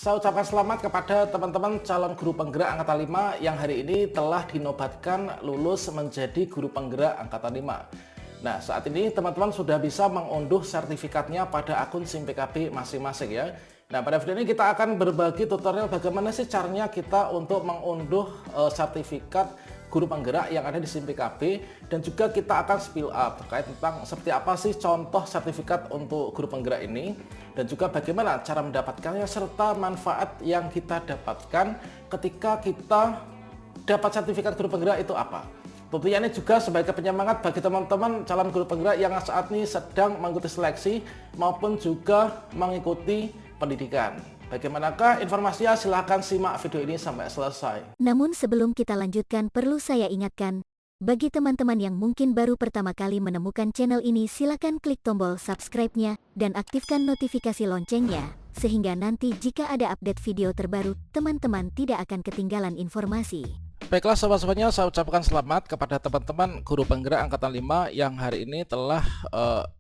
Saya ucapkan selamat kepada teman-teman calon guru penggerak Angkatan 5 yang hari ini telah dinobatkan lulus menjadi guru penggerak Angkatan 5. Nah, saat ini teman-teman sudah bisa mengunduh sertifikatnya pada akun SIM PKB masing-masing ya. Nah, pada video ini kita akan berbagi tutorial bagaimana sih caranya kita untuk mengunduh sertifikat guru penggerak yang ada di SIM PKB, dan juga kita akan spill up terkait tentang seperti apa sih contoh sertifikat untuk guru penggerak ini, dan juga bagaimana cara mendapatkannya serta manfaat yang kita dapatkan ketika kita dapat sertifikat guru penggerak itu apa. Tentunya ini juga sebagai penyemangat bagi teman-teman calon guru penggerak yang saat ini sedang mengikuti seleksi maupun juga mengikuti pendidikan. Bagaimanakah informasinya? Silahkan simak video ini sampai selesai. Namun sebelum kita lanjutkan, perlu saya ingatkan, bagi teman-teman yang mungkin baru pertama kali menemukan channel ini, silakan klik tombol subscribe-nya dan aktifkan notifikasi loncengnya, sehingga nanti jika ada update video terbaru, teman-teman tidak akan ketinggalan informasi. Baiklah sobat-sobatnya, saya ucapkan selamat kepada teman-teman guru penggerak Angkatan 5 yang hari ini telah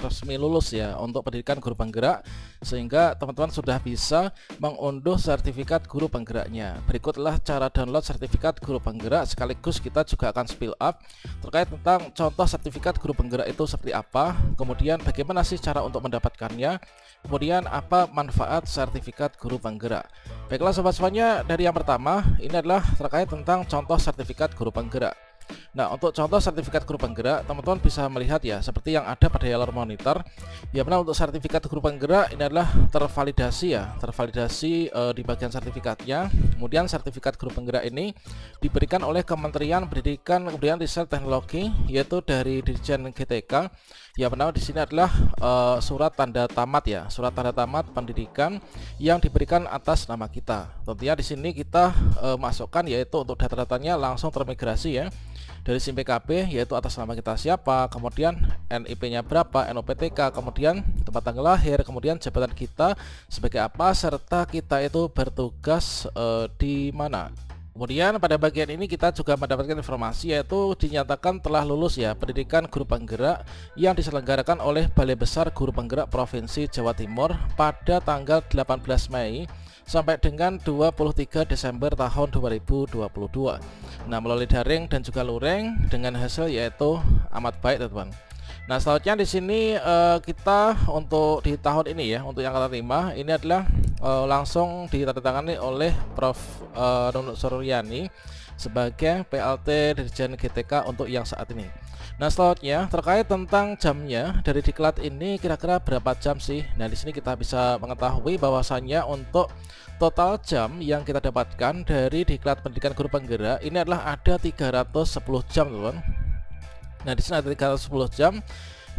resmi lulus ya untuk pendidikan guru penggerak, sehingga teman-teman sudah bisa mengunduh sertifikat guru penggeraknya. Berikutlah cara download sertifikat guru penggerak, sekaligus kita juga akan spill up terkait tentang contoh sertifikat guru penggerak itu seperti apa, kemudian bagaimana sih cara untuk mendapatkannya, kemudian apa manfaat sertifikat guru penggerak. Baiklah sobat-sobatnya, dari yang pertama ini adalah terkait tentang contoh sertifikat guru penggerak. Nah, untuk contoh sertifikat guru penggerak, teman-teman bisa melihat ya seperti yang ada pada layar monitor. Ya benar, untuk sertifikat guru penggerak ini adalah tervalidasi ya, tervalidasi di bagian sertifikatnya. Kemudian sertifikat guru penggerak ini diberikan oleh Kementerian Pendidikan Kebudayaan Riset Teknologi, yaitu dari Dirjen GTK. Ya benar, di sini adalah surat tanda tamat ya, surat tanda tamat pendidikan yang diberikan atas nama kita. Tentunya di sini kita masukkan yaitu untuk data-datanya langsung termigrasi ya dari SIM PKB, yaitu atas nama kita siapa, kemudian NIP-nya berapa, NOPTK, kemudian tempat tanggal lahir, kemudian jabatan kita sebagai apa, serta kita itu bertugas di mana. Kemudian pada bagian ini kita juga mendapatkan informasi yaitu dinyatakan telah lulus ya pendidikan guru penggerak yang diselenggarakan oleh Balai Besar Guru Penggerak Provinsi Jawa Timur pada tanggal 18 Mei sampai dengan 23 Desember tahun 2022. Nah, melalui daring dan juga luring dengan hasil yaitu amat baik, teman-teman. Nah, selanjutnya di sini kita untuk di tahun ini ya, untuk yang Angkatan 5 ini adalah langsung ditandatangani oleh Prof. Nunuk Suryani sebagai PLT Dirjen GTK untuk yang saat ini. Nah, selanjutnya terkait tentang jamnya dari diklat ini kira-kira berapa jam sih? Nah, di sini kita bisa mengetahui bahwasannya untuk total jam yang kita dapatkan dari diklat pendidikan guru penggerak ini adalah ada 310 jam, teman. Nah, di sini ada 310 jam.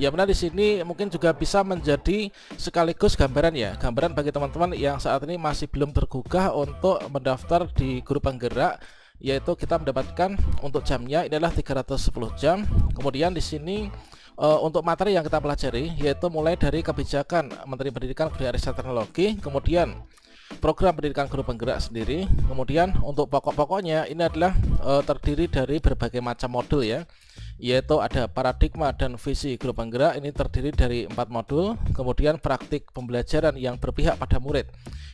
Ya benar, di sini mungkin juga bisa menjadi sekaligus gambaran ya, gambaran bagi teman-teman yang saat ini masih belum tergugah untuk mendaftar di guru penggerak, yaitu kita mendapatkan untuk jamnya ini adalah 310 jam. Kemudian di sini untuk materi yang kita pelajari yaitu mulai dari kebijakan Menteri Pendidikan Kebudayaan Riset Teknologi, kemudian program pendidikan guru penggerak sendiri, kemudian untuk pokok-pokoknya ini adalah terdiri dari berbagai macam modul ya, yaitu ada paradigma dan visi guru penggerak, ini terdiri dari 4 modul, kemudian praktik pembelajaran yang berpihak pada murid,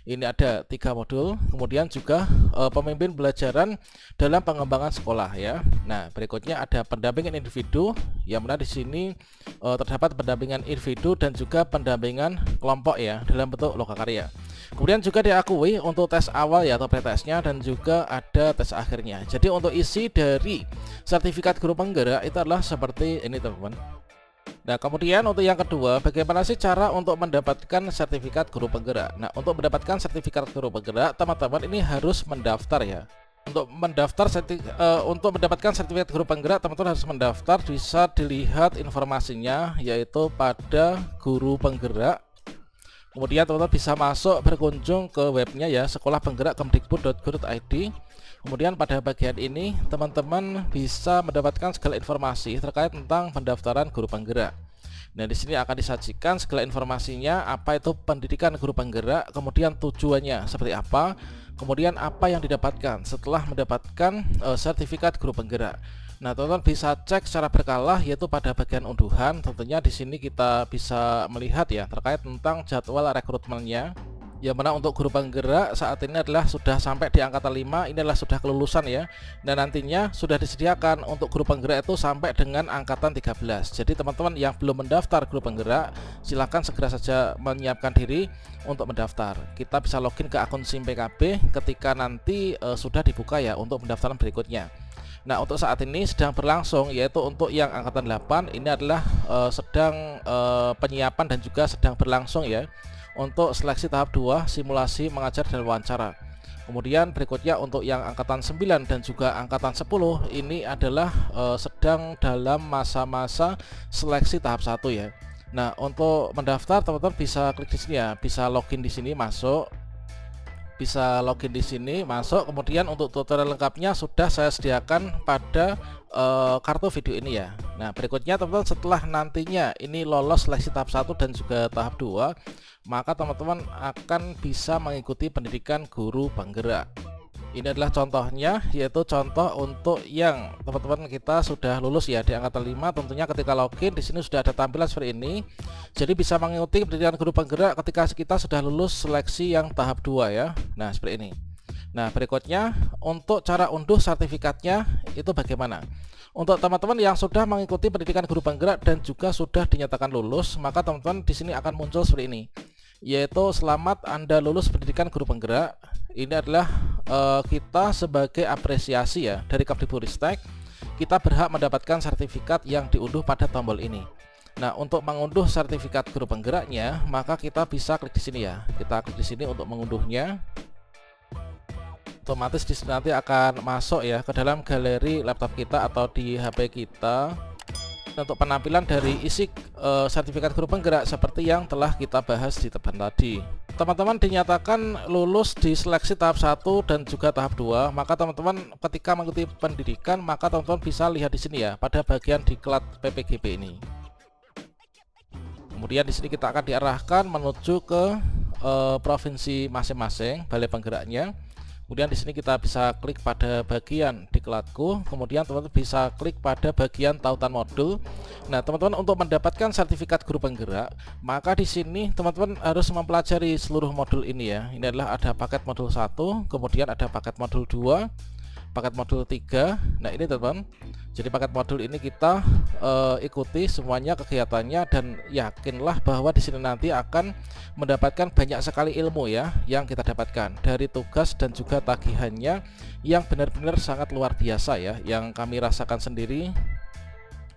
ini ada 3 modul, kemudian juga pemimpin pembelajaran dalam pengembangan sekolah ya. Nah, berikutnya ada pendampingan individu, yang mana di sini terdapat pendampingan individu dan juga pendampingan kelompok ya dalam bentuk lokakarya. Kemudian juga diakui untuk tes awal ya atau pretesnya, dan juga ada tes akhirnya. Jadi untuk isi dari sertifikat guru penggerak itu adalah seperti ini, teman-teman. Nah, kemudian untuk yang kedua, bagaimana sih cara untuk mendapatkan sertifikat guru penggerak? Nah, untuk mendapatkan sertifikat guru penggerak, teman-teman ini harus mendaftar ya. Untuk mendapatkan sertifikat guru penggerak, teman-teman harus mendaftar. Bisa dilihat informasinya yaitu pada guru penggerak. Kemudian teman-teman bisa masuk berkunjung ke webnya ya, sekolahpenggerak.kemdikbud.go.id. Kemudian pada bagian ini teman-teman bisa mendapatkan segala informasi terkait tentang pendaftaran guru penggerak. Nah, di sini akan disajikan segala informasinya, apa itu pendidikan guru penggerak, kemudian tujuannya seperti apa, kemudian apa yang didapatkan setelah mendapatkan sertifikat guru penggerak. Nah, teman-teman bisa cek secara berkala yaitu pada bagian unduhan. Tentunya di sini kita bisa melihat ya terkait tentang jadwal rekrutmennya. Yang mana untuk guru penggerak saat ini adalah sudah sampai di angkatan 5, ini adalah sudah kelulusan ya. Dan nantinya sudah disediakan untuk guru penggerak itu sampai dengan angkatan 13. Jadi teman-teman yang belum mendaftar guru penggerak, silakan segera saja menyiapkan diri untuk mendaftar. Kita bisa login ke akun SIM PKB ketika nanti sudah dibuka ya untuk pendaftaran berikutnya. Nah, untuk saat ini sedang berlangsung, yaitu untuk yang angkatan 8 ini adalah sedang penyiapan dan juga sedang berlangsung ya, untuk seleksi tahap 2 simulasi mengajar dan wawancara. Kemudian berikutnya untuk yang angkatan 9 dan juga angkatan 10 ini adalah sedang dalam masa-masa seleksi tahap 1 ya. Nah, untuk mendaftar teman-teman bisa klik di sini ya, bisa login di sini masuk. Kemudian untuk tutorial lengkapnya sudah saya sediakan pada kartu video ini ya. Nah, berikutnya teman-teman setelah nantinya ini lolos seleksi tahap 1 dan juga tahap 2, maka teman-teman akan bisa mengikuti pendidikan guru penggerak. Ini adalah contohnya, yaitu contoh untuk yang teman-teman kita sudah lulus ya di angkatan 5. Tentunya ketika login di sini sudah ada tampilan seperti ini. Jadi bisa mengikuti pendidikan guru penggerak ketika kita sudah lulus seleksi yang tahap 2 ya. Nah, seperti ini. Nah, berikutnya untuk cara unduh sertifikatnya itu bagaimana? Untuk teman-teman yang sudah mengikuti pendidikan guru penggerak dan juga sudah dinyatakan lulus, maka teman-teman di sini akan muncul seperti ini, yaitu selamat Anda lulus pendidikan guru penggerak. Ini adalah kita sebagai apresiasi ya dari Kemdikbudristek, kita berhak mendapatkan sertifikat yang diunduh pada tombol ini. Nah, untuk mengunduh sertifikat guru penggeraknya, maka kita bisa klik di sini ya. Kita klik di sini untuk mengunduhnya. Otomatis di sini nanti akan masuk ya ke dalam galeri laptop kita atau di HP kita. Untuk penampilan dari isi sertifikat guru penggerak seperti yang telah kita bahas di depan tadi. Teman-teman dinyatakan lulus di seleksi tahap 1 dan juga tahap 2, maka teman-teman ketika mengikuti pendidikan, maka teman-teman bisa lihat di sini ya pada bagian diklat PPGB ini. Kemudian di sini kita akan diarahkan menuju ke provinsi masing-masing balai penggeraknya. Kemudian di sini kita bisa klik pada bagian diklatku, kemudian teman-teman bisa klik pada bagian tautan modul. Nah, teman-teman untuk mendapatkan sertifikat guru penggerak, maka di sini teman-teman harus mempelajari seluruh modul ini ya. Ini adalah ada paket modul 1, kemudian ada paket modul 2, paket modul 3. Nah, ini teman-teman. Jadi paket modul ini kita ikuti semuanya kegiatannya dan yakinlah bahwa di sini nanti akan mendapatkan banyak sekali ilmu ya yang kita dapatkan dari tugas dan juga tagihannya yang benar-benar sangat luar biasa ya, yang kami rasakan sendiri.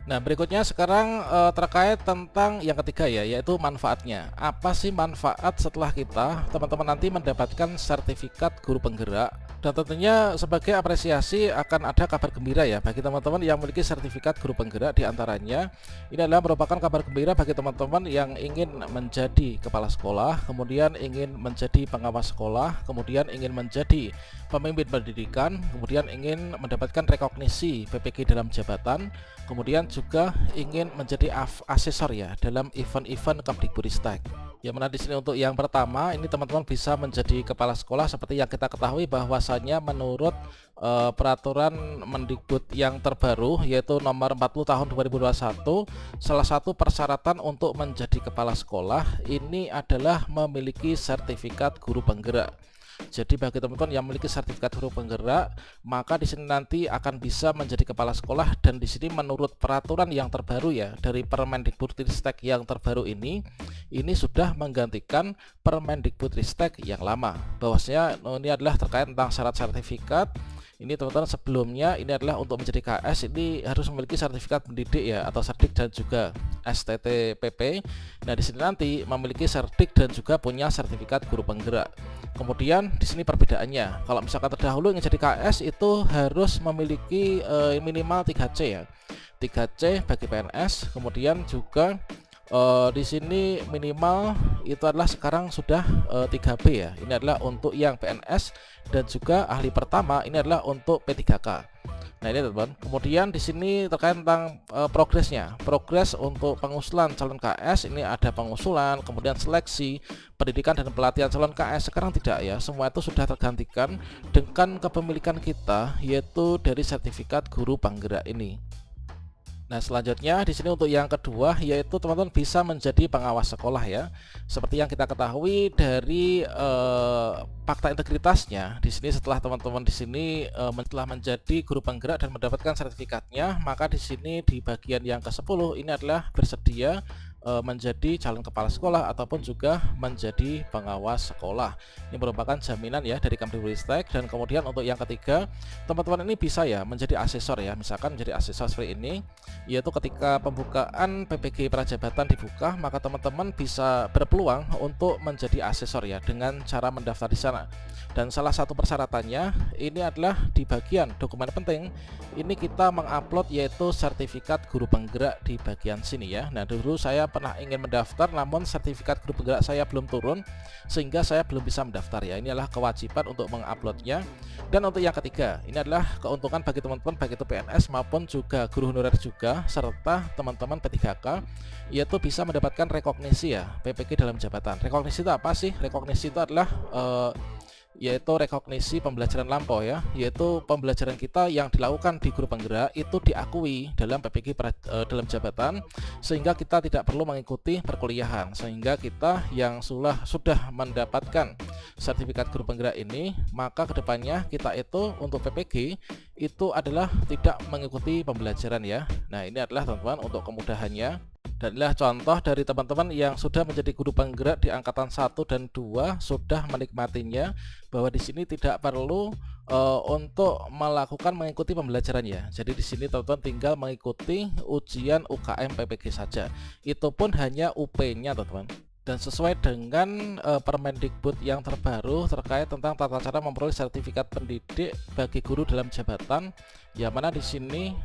Nah, berikutnya sekarang terkait tentang yang ketiga ya, yaitu manfaatnya. Apa sih manfaat setelah kita teman-teman nanti mendapatkan sertifikat guru penggerak? Dan tentunya sebagai apresiasi akan ada kabar gembira ya bagi teman-teman yang memiliki sertifikat guru penggerak. Di antaranya ini adalah merupakan kabar gembira bagi teman-teman yang ingin menjadi kepala sekolah, kemudian ingin menjadi pengawas sekolah, kemudian ingin menjadi pemimpin pendidikan, kemudian ingin mendapatkan rekognisi PPG dalam jabatan, kemudian juga ingin menjadi asesor ya dalam event-event Kemdikbudristek. Yang mana di sini untuk yang pertama ini teman-teman bisa menjadi kepala sekolah seperti yang kita ketahui bahwasanya menurut peraturan Mendikbud yang terbaru yaitu nomor 40 tahun 2021, salah satu persyaratan untuk menjadi kepala sekolah ini adalah memiliki sertifikat guru penggerak. Jadi bagi teman-teman yang memiliki sertifikat guru penggerak, maka di sini nanti akan bisa menjadi kepala sekolah. Dan di sini menurut peraturan yang terbaru ya dari Permendikbudristek yang terbaru ini sudah menggantikan Permendikbudristek yang lama. Bahwasanya ini adalah terkait tentang syarat sertifikat. Ini teman-teman sebelumnya ini adalah untuk menjadi KS ini harus memiliki sertifikat pendidik ya atau Serdik dan juga STTPP. Nah, di sini nanti memiliki Serdik dan juga punya sertifikat guru penggerak. Kemudian di sini perbedaannya. Kalau misalkan terdahulu ingin jadi KS itu harus memiliki minimal 3C ya. 3C bagi PNS, kemudian juga di sini minimal itu adalah sekarang sudah 3B ya. Ini adalah untuk yang PNS dan juga ahli pertama ini adalah untuk P3K. Nah, ini teman-teman. Kemudian di sini terkait tentang progresnya. Progres untuk pengusulan calon KS ini ada pengusulan, kemudian seleksi, pendidikan dan pelatihan calon KS. Sekarang tidak ya. Semua itu sudah tergantikan dengan kepemilikan kita yaitu dari sertifikat guru penggerak ini. Nah, selanjutnya di sini untuk yang kedua yaitu teman-teman bisa menjadi pengawas sekolah ya. Seperti yang kita ketahui dari fakta integritasnya, di sini setelah teman-teman di sini telah menjadi guru penggerak dan mendapatkan sertifikatnya, maka di sini di bagian yang ke-10 ini adalah bersedia menjadi calon kepala sekolah ataupun juga menjadi pengawas sekolah. Ini merupakan jaminan ya dari Kemdikbudristek. Dan kemudian untuk yang ketiga, teman-teman ini bisa ya menjadi asesor ya, misalkan menjadi asesor seperti ini, yaitu ketika pembukaan PPG Prajabatan dibuka, maka teman-teman bisa berpeluang untuk menjadi asesor ya dengan cara mendaftar di sana. Dan salah satu persyaratannya ini adalah di bagian dokumen penting, ini kita mengupload yaitu sertifikat guru penggerak di bagian sini ya. Nah, dulu saya pernah ingin mendaftar namun sertifikat guru penggerak saya belum turun sehingga saya belum bisa mendaftar ya. Ini adalah kewajiban untuk menguploadnya. Dan untuk yang ketiga, ini adalah keuntungan bagi teman-teman baik itu PNS maupun juga guru honorer juga serta teman-teman P3K, yaitu bisa mendapatkan rekognisi ya PPG dalam jabatan. Rekognisi itu apa sih? Rekognisi itu adalah yaitu rekognisi pembelajaran lampau ya, yaitu pembelajaran kita yang dilakukan di guru penggerak itu diakui dalam PPG dalam jabatan, sehingga kita tidak perlu mengikuti perkuliahan, sehingga kita yang sudah mendapatkan sertifikat guru penggerak ini, maka kedepannya kita itu untuk PPG itu adalah tidak mengikuti pembelajaran ya. Nah, ini adalah teman-teman untuk kemudahannya. Dan inilah contoh dari teman-teman yang sudah menjadi guru penggerak di angkatan 1 dan 2 sudah menikmatinya, bahwa di sini tidak perlu untuk mengikuti pembelajaran ya. Jadi di sini teman-teman tinggal mengikuti ujian UKM PPG saja. Itu pun hanya UP-nya teman-teman. Dan sesuai dengan Permendikbud yang terbaru terkait tentang tata cara memperoleh sertifikat pendidik bagi guru dalam jabatan, yang mana di sini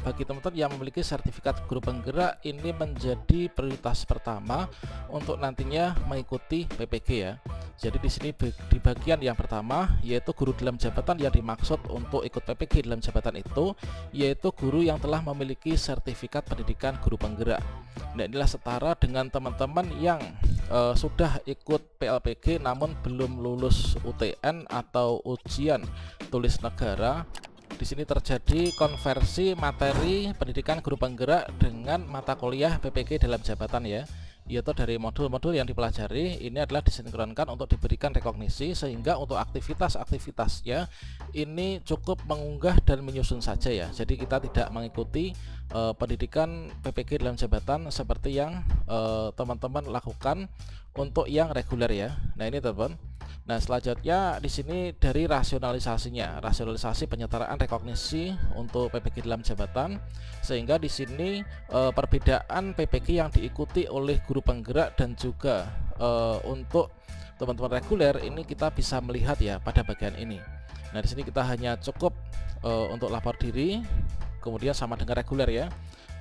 bagi teman-teman yang memiliki sertifikat guru penggerak ini menjadi prioritas pertama untuk nantinya mengikuti PPG ya. Jadi di sini di bagian yang pertama yaitu guru dalam jabatan, yang dimaksud untuk ikut PPG dalam jabatan itu yaitu guru yang telah memiliki sertifikat pendidikan guru penggerak. Nah, inilah setara dengan teman-teman yang sudah ikut PLPG namun belum lulus UTN atau ujian tulis negara. Di sini terjadi konversi materi pendidikan guru penggerak dengan mata kuliah PPG dalam jabatan ya, yaitu dari modul-modul yang dipelajari ini adalah disinkronkan untuk diberikan rekognisi, sehingga untuk aktivitas-aktivitasnya ini cukup mengunggah dan menyusun saja ya. Jadi kita tidak mengikuti pendidikan PPG dalam jabatan seperti yang teman-teman lakukan untuk yang reguler ya. Nah, ini teman-teman. Nah, selanjutnya di sini dari rasionalisasi penyetaraan rekognisi untuk PPG dalam jabatan, sehingga di sini perbedaan PPG yang diikuti oleh guru penggerak dan juga untuk teman-teman reguler ini kita bisa melihat ya pada bagian ini. Nah, di sini kita hanya cukup untuk lapor diri, kemudian sama dengan reguler ya.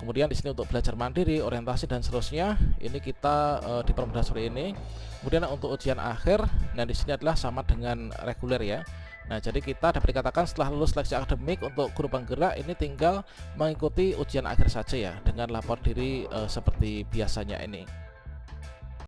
Kemudian di sini untuk belajar mandiri, orientasi dan seterusnya, ini kita dipermudah seperti ini. Kemudian untuk ujian akhir, nah di sini adalah sama dengan reguler ya. Nah, jadi kita dapat dikatakan setelah lulus seleksi akademik untuk guru penggerak ini tinggal mengikuti ujian akhir saja ya dengan lapor diri seperti biasanya ini.